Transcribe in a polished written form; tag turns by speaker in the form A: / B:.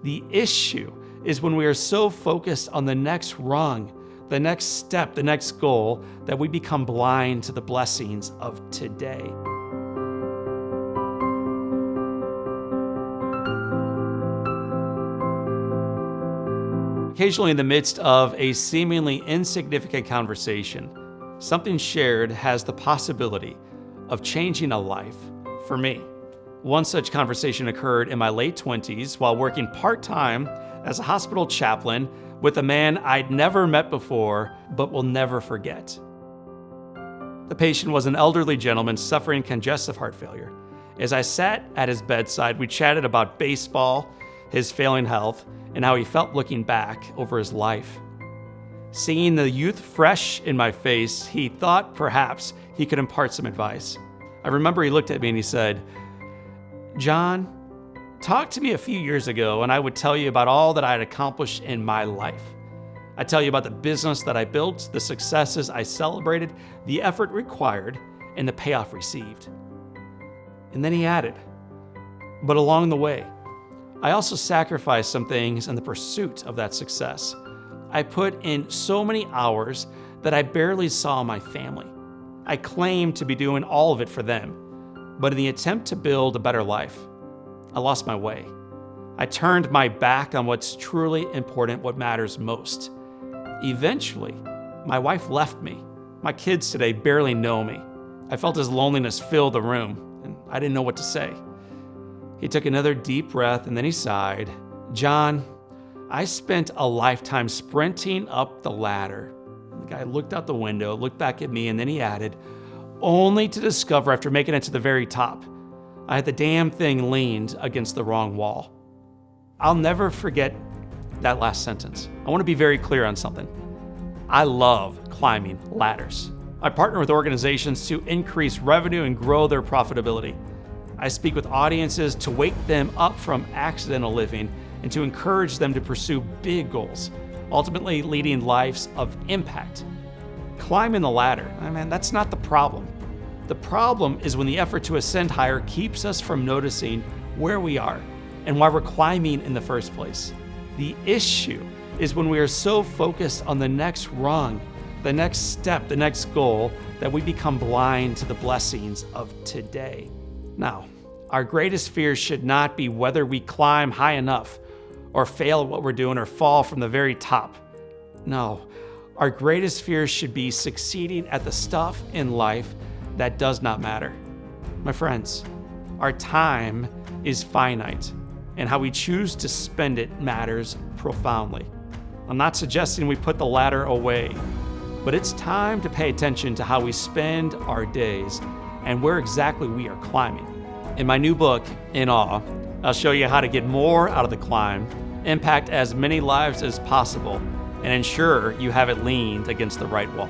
A: The issue is when we are so focused on the next rung, the next step, the next goal, that we become blind to the blessings of today. Occasionally, in the midst of a seemingly insignificant conversation, something shared has the possibility of changing a life for me. One such conversation occurred in my late 20s while working part-time as a hospital chaplain with a man I'd never met before but will never forget. The patient was an elderly gentleman suffering congestive heart failure. As I sat at his bedside, we chatted about baseball, his failing health, and how he felt looking back over his life. Seeing the youth fresh in my face, he thought perhaps he could impart some advice. I remember he looked at me and he said, "John, talk to me a few years ago and I would tell you about all that I had accomplished in my life. I'd tell you about the business that I built, the successes I celebrated, the effort required, and the payoff received." And then he added, "But along the way, I also sacrificed some things in the pursuit of that success. I put in so many hours that I barely saw my family. I claimed to be doing all of it for them, but in the attempt to build a better life, I lost my way. I turned my back on what's truly important, what matters most. Eventually, my wife left me. My kids today barely know me. I felt his loneliness fill the room, and I didn't know what to say." He took another deep breath and then he sighed. "John, I spent a lifetime sprinting up the ladder." The guy looked out the window, looked back at me, and then he added, "Only to discover after making it to the very top, I had the damn thing leaned against the wrong wall." I'll never forget that last sentence. I want to be very clear on something. I love climbing ladders. I partner with organizations to increase revenue and grow their profitability. I speak with audiences to wake them up from accidental living and to encourage them to pursue big goals, ultimately leading lives of impact. Climbing the ladder, that's not the problem. The problem is when the effort to ascend higher keeps us from noticing where we are and why we're climbing in the first place. The issue is when we are so focused on the next rung, the next step, the next goal, that we become blind to the blessings of today. Now, our greatest fear should not be whether we climb high enough or fail at what we're doing or fall from the very top. No, our greatest fear should be succeeding at the stuff in life that does not matter. My friends, our time is finite, and how we choose to spend it matters profoundly. I'm not suggesting we put the ladder away, but it's time to pay attention to how we spend our days and where exactly we are climbing. In my new book, In Awe, I'll show you how to get more out of the climb, impact as many lives as possible, and ensure you have it leaned against the right wall.